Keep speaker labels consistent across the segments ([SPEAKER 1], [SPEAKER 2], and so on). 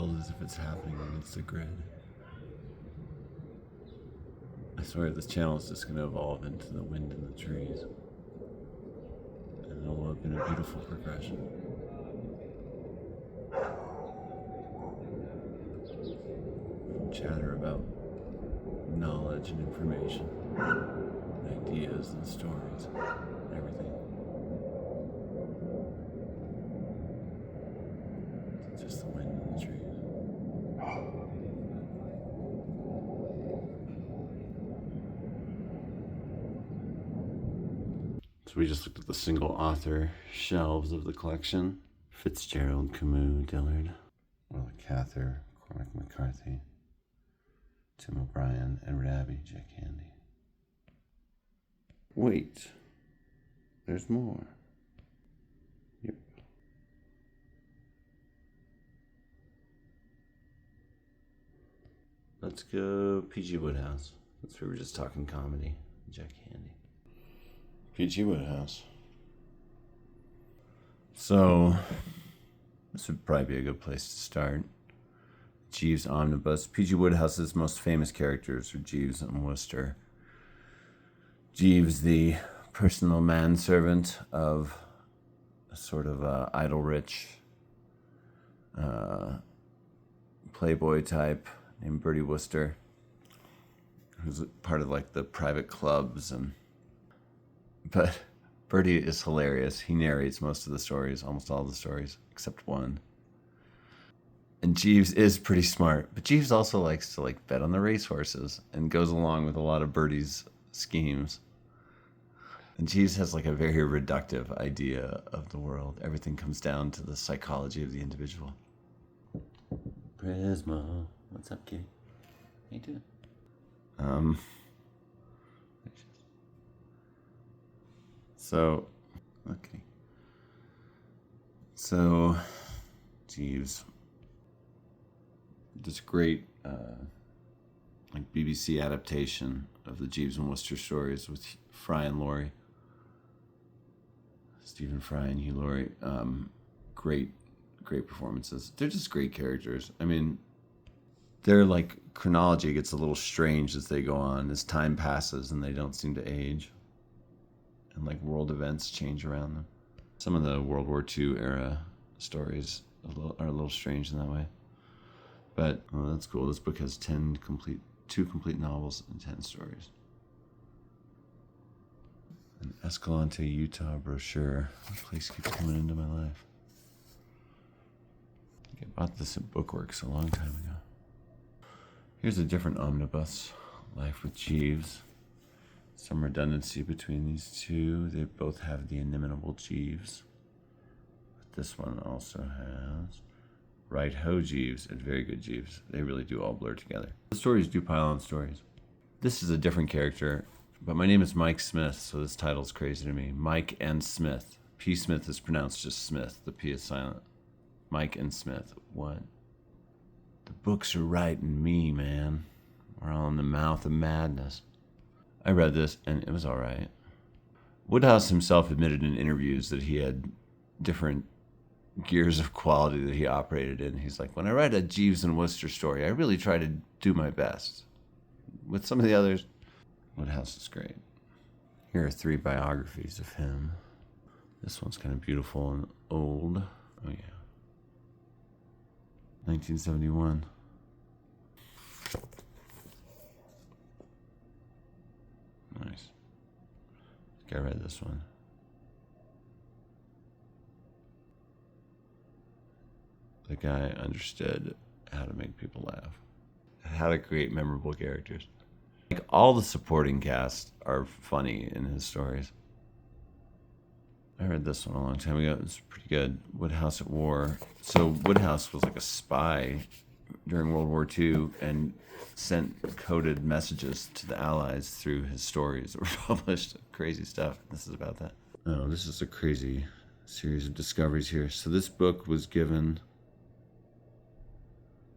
[SPEAKER 1] world as if it's happening against a grid. I swear this channel is just going to evolve into the wind in the trees. And it'll have been a beautiful progression. From chatter about knowledge and information, and ideas and stories, and everything. It's just the wind in the trees. So we just looked at the single author shelves of the collection. Fitzgerald, Camus, Dillard, Willa Cather, Cormac McCarthy, Tim O'Brien, Edward Abbey, Jack Handy. Wait, there's more. Yep. Let's go P.G. Wodehouse. That's where we were just talking comedy. Jack Handy. P.G. Wodehouse. So, this would probably be a good place to start. Jeeves Omnibus. P.G. Wodehouse's most famous characters are Jeeves and Wooster. Jeeves, the personal manservant of a sort of idle rich playboy type named Bertie Wooster, who's part of like the private clubs. But Bertie is hilarious. He narrates most of the stories, almost all the stories, except one. And Jeeves is pretty smart, but Jeeves also likes to bet on the racehorses and goes along with a lot of Bertie's schemes. And Jeeves has a very reductive idea of the world. Everything comes down to the psychology of the individual. Prisma, what's up, Kitty? How you doing? So, okay. So, Jeeves. This great BBC adaptation of the Jeeves and Wooster stories with Fry and Laurie. Stephen Fry and Hugh Laurie. Great performances. They're just great characters. I mean, their chronology gets a little strange as they go on, as time passes and they don't seem to age. And world events change around them. Some of the World War II era stories are a little strange in that way. But that's cool. This book has 2 complete novels and 10 stories. An Escalante, Utah brochure. This place keeps coming into my life. I think I bought this at Bookworks a long time ago. Here's a different omnibus, Life with Jeeves. Some redundancy between these two. They both have the inimitable Jeeves. But this one also has Right Ho Jeeves and Very Good Jeeves. They really do all blur together. The stories do pile on stories. This is a different character, but my name is Mike Smith, so this title's crazy to me. Mike and Smith. P. Smith is pronounced just Smith. The P is silent. Mike and Smith. What? The books are writing me, man. We're all in the mouth of madness. I read this, and it was all right. Wodehouse himself admitted in interviews that he had different gears of quality that he operated in. He's like, when I write a Jeeves and Wooster story, I really try to do my best. With some of the others, Wodehouse is great. Here are 3 biographies of him. This one's kind of beautiful and old. Oh, yeah. 1971. Nice. I think I read this one. The guy understood how to make people laugh, how to create memorable characters. All the supporting cast are funny in his stories. I read this one a long time ago. It's pretty good. Wodehouse at War. So Wodehouse was a spy during World War II and sent coded messages to the Allies through his stories that were published. Crazy stuff. This is about that. Oh, this is a crazy series of discoveries here. So this book was given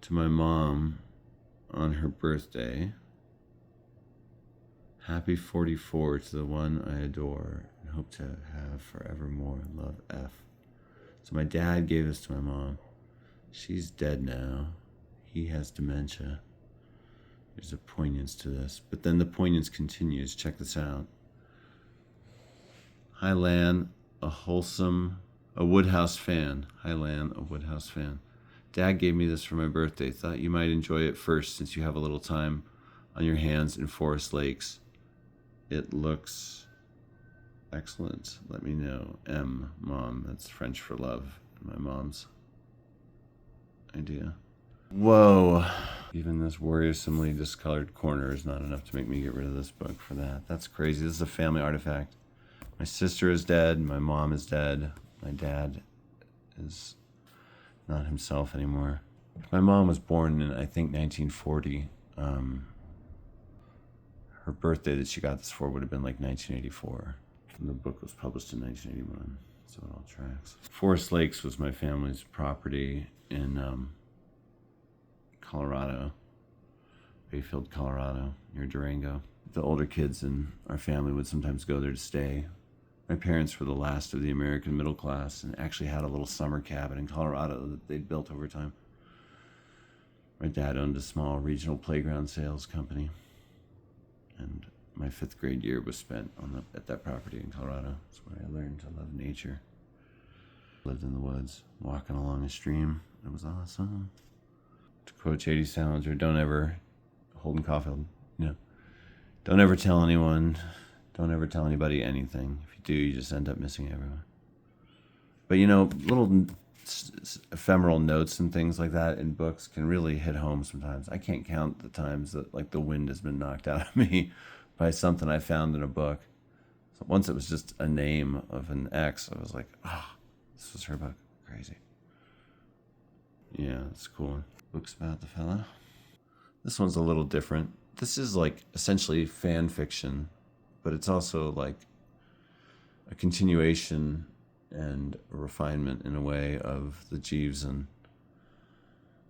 [SPEAKER 1] to my mom on her birthday. Happy 44 to the one I adore and hope to have forevermore. Love, F. So my dad gave this to my mom. She's dead now. He has dementia. There's a poignance to this. But then the poignance continues. Check this out. Hi, Lan, a Wodehouse fan. Hi, Lan, a Wodehouse fan. Dad gave me this for my birthday. Thought you might enjoy it first since you have a little time on your hands in Forest Lakes. It looks excellent. Let me know. M, Mom. That's French for love. My mom's idea. Whoa. Even this worrisomely discolored corner is not enough to make me get rid of this book for that. That's crazy. This is a family artifact. My sister is dead. My mom is dead. My dad is not himself anymore. My mom was born in, I think, 1940. Her birthday that she got this for would have been like 1984. And the book was published in 1981, so it all tracks. Forest Lakes was my family's property in Colorado, Bayfield, Colorado, near Durango. The older kids in our family would sometimes go there to stay. My parents were the last of the American middle class and actually had a little summer cabin in Colorado that they'd built over time. My dad owned a small regional playground sales company, and my 5th grade year was spent at that property in Colorado. That's where I learned to love nature. Lived in the woods, walking along a stream. It was awesome. To quote J.D. Salinger, don't ever, Holden Caulfield, don't ever tell anyone, don't ever tell anybody anything. If you do, you just end up missing everyone. But little ephemeral notes and things like that in books can really hit home sometimes. I can't count the times that like the wind has been knocked out of me by something I found in a book. So once it was just a name of an ex, I was like, this was her book. Crazy. Yeah, it's cool. Books about the fella. This one's a little different. This is like essentially fan fiction, but it's also like a continuation and a refinement in a way of the Jeeves and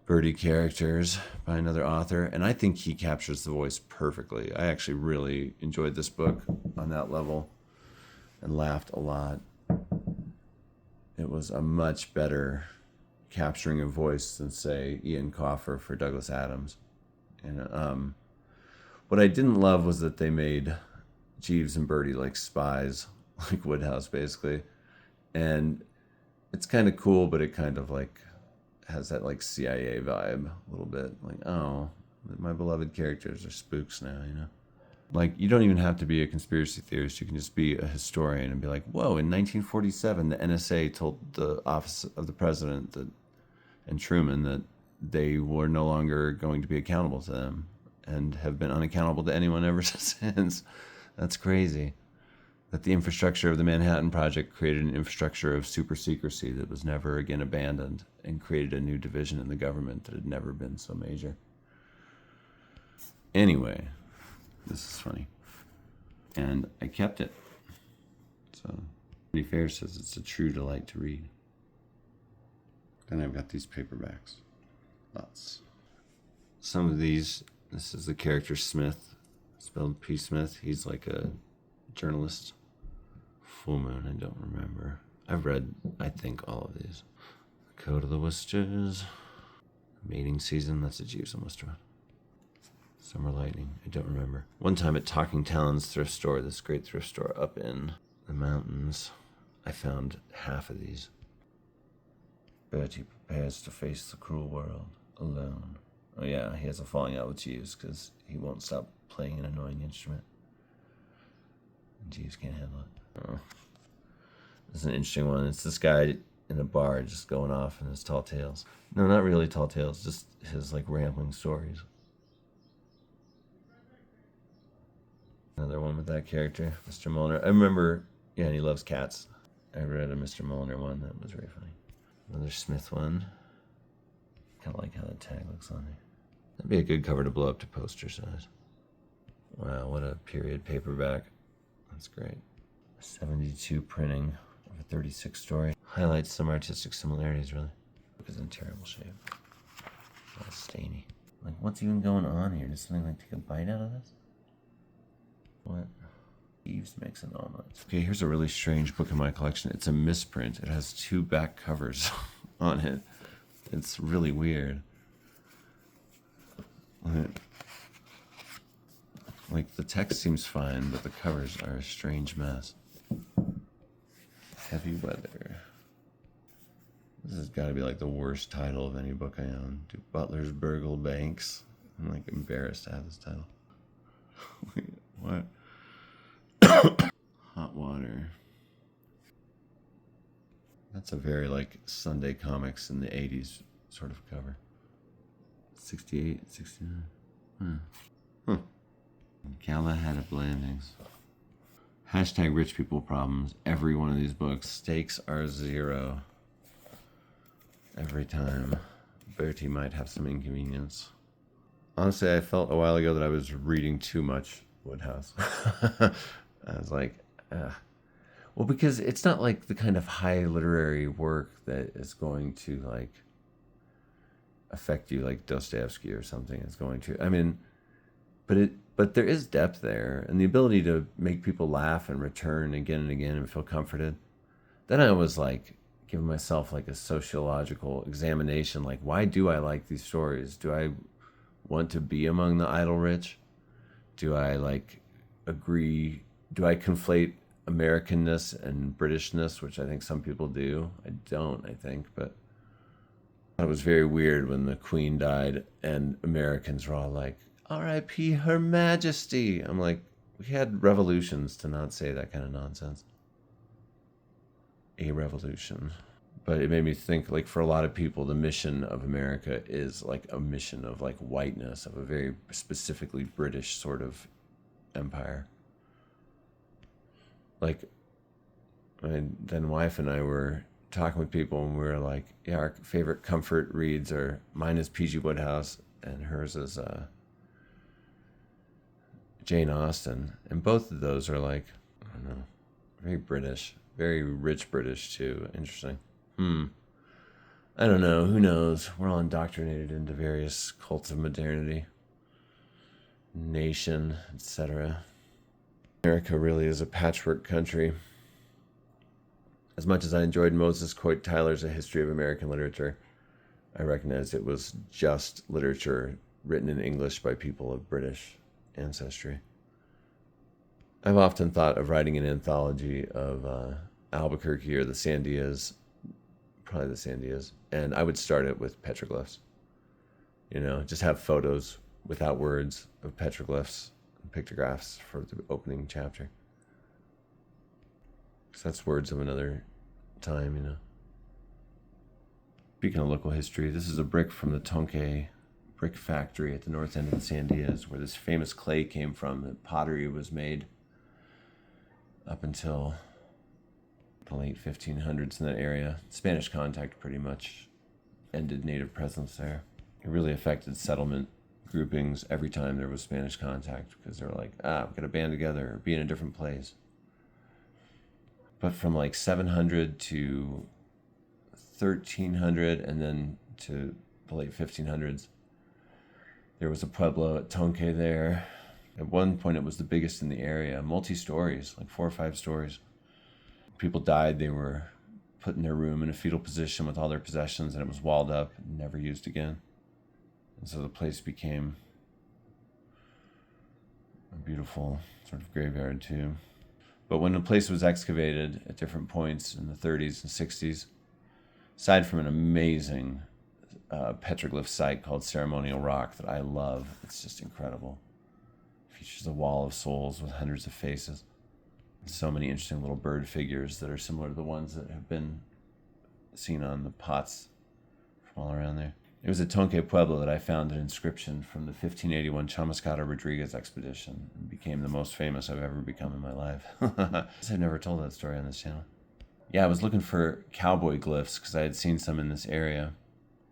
[SPEAKER 1] Birdie characters by another author. And I think he captures the voice perfectly. I actually really enjoyed this book on that level and laughed a lot. It was a much better capturing a voice than, say, Ian Coffer for Douglas Adams. And what I didn't love was that they made Jeeves and Birdie like spies, like Wodehouse, basically. And it's kind of cool, but it kind of like has that like CIA vibe a little bit. Like, oh, my beloved characters are spooks now, Like, you don't even have to be a conspiracy theorist. You can just be a historian and be like, whoa, in 1947, the NSA told the office of the president and Truman that they were no longer going to be accountable to them and have been unaccountable to anyone ever since. That's crazy. That the infrastructure of the Manhattan Project created an infrastructure of super secrecy that was never again abandoned and created a new division in the government that had never been so major. Anyway, this is funny. And I kept it. So, Andy Fair says it's a true delight to read. Then I've got these paperbacks. Lots. Some of these, this is the character Smith, spelled P. Smith. He's like a journalist. Full Moon, I don't remember. I've read, I think, all of these. The Code of the Worcesters. Mating Season, that's a Jeeves and Worcester one. Summer Lightning, I don't remember. One time at Talking Talon's thrift store, this great thrift store up in the mountains, I found half of these. Bertie prepares to face the cruel world alone. Oh yeah, he has a falling out with Jeeves because he won't stop playing an annoying instrument. And Jeeves can't handle it. Oh. This is an interesting one. It's this guy in a bar just going off in his tall tales. No, not really tall tales, just his like rambling stories. Another one with that character, Mr. Molnar. I remember, and he loves cats. I read a Mr. Molnar one that was very funny. Another Smith one. Kind of like how that tag looks on there. That'd be a good cover to blow up to poster size. Wow, what a period paperback. That's great. 72 printing of a 36 story. Highlights some artistic similarities, really. The book is in terrible shape. All stainy. Like, what's even going on here? Does something like take a bite out of this? What? Jeeves makes an omelet. Okay, here's a really strange book in my collection. It's a misprint. It has 2 back covers on it. It's really weird. Like the text seems fine, but the covers are a strange mess. Heavy Weather. This has got to be like the worst title of any book I own. Do butlers burgle banks? I'm like embarrassed to have this title. Wait, what? Hot Water. That's a very like Sunday Comics in the 80s sort of cover. 68, 69. Galahad Landings. Hashtag rich people problems. Every one of these books. Stakes are 0. Every time. Bertie might have some inconvenience. Honestly, I felt a while ago that I was reading too much Wodehouse. I was like, well, because it's not like the kind of high literary work that is going to like affect you like Dostoevsky or something is going to. I mean, but there is depth there and the ability to make people laugh and return again and again and feel comforted. Then I was like giving myself like a sociological examination, like why do I like these stories? Do I want to be among the idle rich? Do I like agree? Do I conflate Americanness and Britishness, which I think some people do? I don't, I think, but it was very weird when the Queen died and Americans were all like, R.I.P. Her Majesty. I'm like, we had revolutions to not say that kind of nonsense. A revolution. But it made me think, like, for a lot of people, the mission of America is like a mission of like whiteness, of a very specifically British sort of empire. Like, my then wife and I were talking with people and we were like, yeah, our favorite comfort reads are, mine is P.G. Wodehouse and hers is Jane Austen. And both of those are like, I don't know, very British, very rich British too. Interesting. I don't know. Who knows? We're all indoctrinated into various cults of modernity, nation, etc. America really is a patchwork country. As much as I enjoyed Moses Coit Tyler's A History of American Literature, I recognize it was just literature written in English by people of British ancestry. I've often thought of writing an anthology of Albuquerque or the Sandias, probably the Sandias, and I would start it with petroglyphs. You know, just have photos without words of petroglyphs and pictographs for the opening chapter. Because that's words of another time, you know. Speaking of local history, this is a brick from the Tonke brick factory at the north end of the Sandias, where this famous clay came from. The pottery was made up until the late 1500s in that area. Spanish contact pretty much ended native presence there. It really affected settlement groupings every time there was Spanish contact, because they were like, we've got to band together or be in a different place. But from like 700 to 1300 and then to the late 1500s, there was a pueblo at Tonke there. At one point it was the biggest in the area, multi-stories, like 4 or 5 stories. People died, they were put in their room in a fetal position with all their possessions, and it was walled up and never used again. And so the place became a beautiful sort of graveyard too. But when the place was excavated at different points in the 30s and 60s, aside from an amazing petroglyph site called Ceremonial Rock that I love, it's just incredible. It features a wall of souls with hundreds of faces. So many interesting little bird figures that are similar to the ones that have been seen on the pots from all around there. It was at Tonke Pueblo that I found an inscription from the 1581 Chamuscata Rodriguez expedition and became the most famous I've ever become in my life. I've never told that story on this channel. Yeah, I was looking for cowboy glyphs because I had seen some in this area,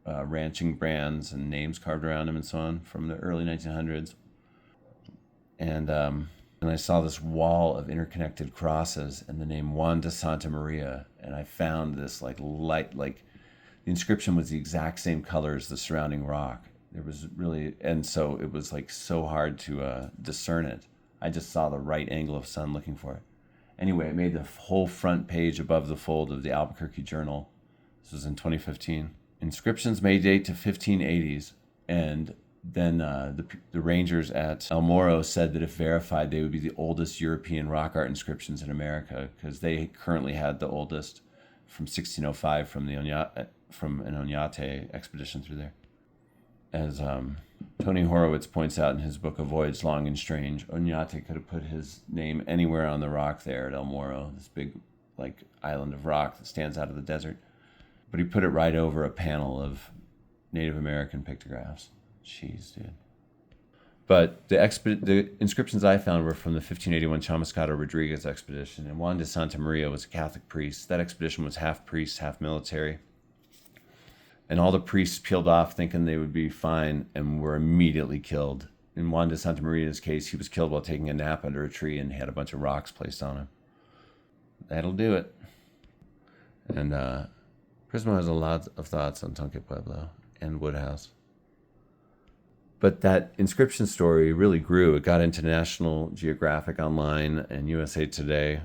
[SPEAKER 1] ranching brands and names carved around them and so on from the early 1900s. And I saw this wall of interconnected crosses and the name Juan de Santa Maria. And I found this like light, like the inscription was the exact same color as the surrounding rock. There was really, and so it was like so hard to discern it. I just saw the right angle of sun looking for it. Anyway, it made the whole front page above the fold of the Albuquerque Journal. This was in 2015. Inscriptions may date to 1580s, and then the rangers at El Morro said that if verified, they would be the oldest European rock art inscriptions in America, because they currently had the oldest from 1605 from an Oñate expedition through there. As Tony Horowitz points out in his book A Voyage Long and Strange, Oñate could have put his name anywhere on the rock there at El Morro, this big island of rock that stands out of the desert. But he put it right over a panel of Native American pictographs. Jeez, dude. But the inscriptions I found were from the 1581 Chamuscado Rodriguez expedition, and Juan de Santa Maria was a Catholic priest. That expedition was half priest, half military. And all the priests peeled off thinking they would be fine and were immediately killed. In Juan de Santa Maria's case, he was killed while taking a nap under a tree and had a bunch of rocks placed on him. That'll do it. And Prismo has a lot of thoughts on Tonke Pueblo and Wodehouse. But that inscription story really grew. It got into National Geographic Online and USA Today.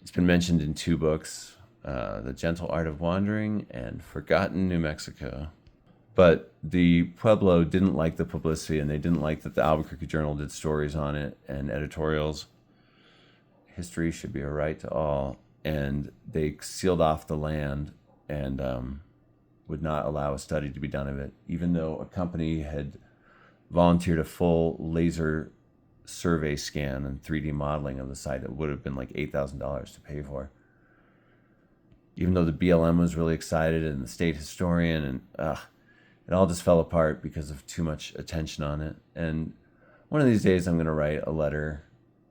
[SPEAKER 1] It's been mentioned in 2 books, The Gentle Art of Wandering and Forgotten New Mexico. But the Pueblo didn't like the publicity, and they didn't like that the Albuquerque Journal did stories on it and editorials. History should be a right to all. And they sealed off the land and would not allow a study to be done of it, even though a company had volunteered a full laser survey scan and 3D modeling of the site that would have been like $8,000 to pay for. Even though the BLM was really excited and the state historian, and it all just fell apart because of too much attention on it. And one of these days I'm going to write a letter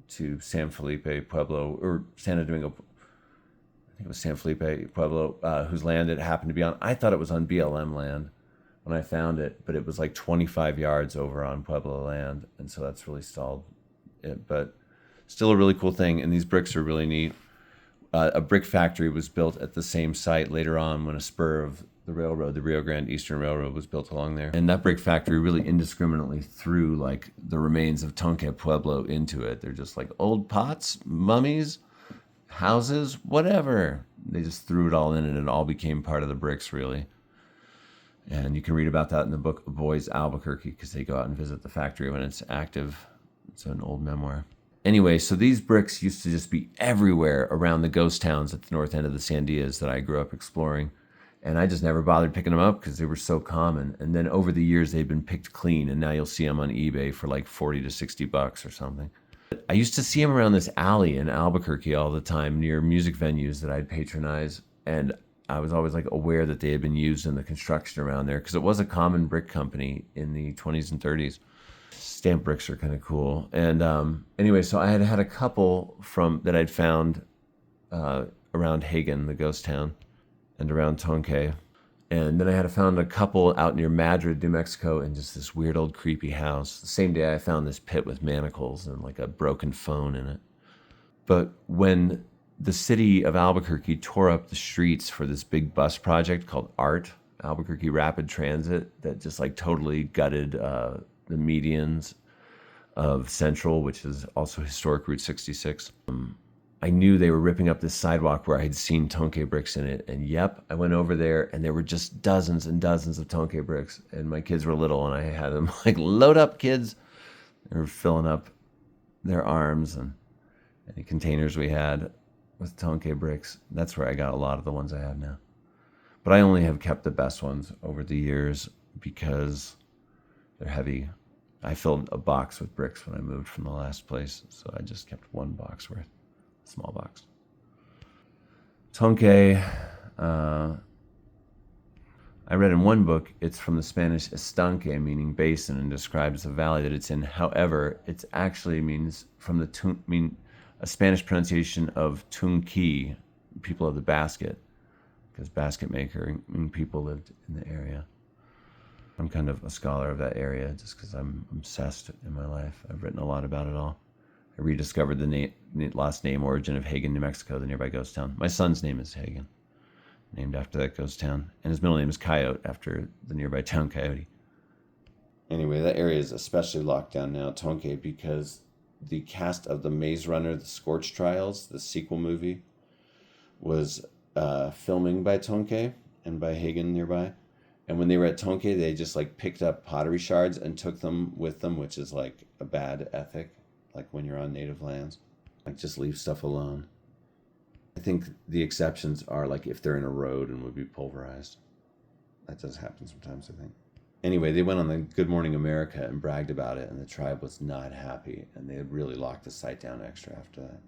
[SPEAKER 1] to San Felipe Pueblo, or Santo Domingo, I think it was San Felipe Pueblo, whose land it happened to be on. I thought it was on BLM land when I found it, but it was like 25 yards over on Pueblo land, and so that's really stalled it. But still a really cool thing, and these bricks are really neat. A brick factory was built at the same site later on when a spur of the railroad, the Rio Grande Eastern Railroad, was built along there. And that brick factory really indiscriminately threw the remains of Tonke Pueblo into it. They're just like old pots, mummies, houses, whatever. They just threw it all in, and it all became part of the bricks, really. And you can read about that in the book Boys Albuquerque, because they go out and visit the factory when it's active. It's an old memoir. Anyway, so these bricks used to just be everywhere around the ghost towns at the north end of the Sandias that I grew up exploring. And I just never bothered picking them up because they were so common. And then over the years, they've been picked clean, and now you'll see them on eBay for like $40 to $60 or something. I used to see them around this alley in Albuquerque all the time near music venues that I'd patronize. And I was always aware that they had been used in the construction around there, because it was a common brick company in the 20s and 30s. Stamp bricks are kind of cool. And anyway, so I had a couple that I'd found around Hagen, the ghost town, and around Tonke. And then I had found a couple out near Madrid, New Mexico, in just this weird old creepy house. The same day I found this pit with manacles and a broken phone in it. But when the city of Albuquerque tore up the streets for this big bus project called ART, Albuquerque Rapid Transit, that just totally gutted the medians of Central, which is also historic Route 66. I knew they were ripping up this sidewalk where I had seen Tonke bricks in it. And yep, I went over there and there were just dozens and dozens of Tonke bricks. And my kids were little and I had them load up, kids. They were filling up their arms and any containers we had with Tonke bricks. That's where I got a lot of the ones I have now. But I only have kept the best ones over the years because they're heavy. I filled a box with bricks when I moved from the last place, so I just kept one box worth, a small box. Tonke, I read in one book, it's from the Spanish estanque, meaning basin, and describes the valley that it's in. However, it actually means from the a Spanish pronunciation of tunqui, people of the basket, because basket maker people lived in the area. I'm kind of a scholar of that area just because I'm obsessed in my life. I've written a lot about it all. I rediscovered the lost name origin of Hagen, New Mexico, the nearby ghost town. My son's name is Hagen, named after that ghost town. And his middle name is Coyote, after the nearby town Coyote. Anyway, that area is especially locked down now, Tonke, because the cast of The Maze Runner, The Scorch Trials, the sequel movie, was filming by Tonke and by Hagen nearby. And when they were at Tonke, they just like picked up pottery shards and took them with them, which is like a bad ethic. Like when you're on native lands, like just leave stuff alone. I think the exceptions are like if they're in a road and would be pulverized. That does happen sometimes, I think. Anyway, they went on the Good Morning America and bragged about it, and the tribe was not happy, and they really locked the site down extra after that.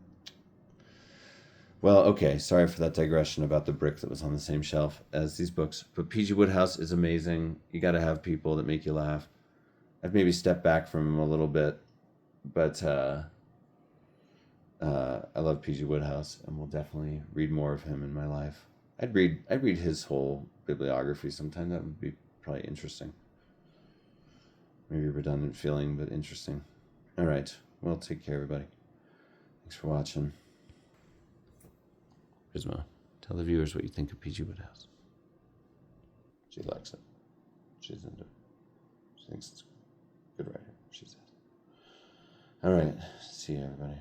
[SPEAKER 1] Well, okay, sorry for that digression about the brick that was on the same shelf as these books, but P.G. Wodehouse is amazing. You got to have people that make you laugh. I've maybe stepped back from him a little bit, but I love P.G. Wodehouse, and will definitely read more of him in my life. I'd read his whole bibliography sometime. That would be probably interesting. Maybe a redundant feeling, but interesting. All right. Well, take care, everybody. Thanks for watching. Prisma, tell the viewers what you think of P.G. Wodehouse. She likes it. She's into it. She thinks it's a good writer, she says. All right. See you, everybody.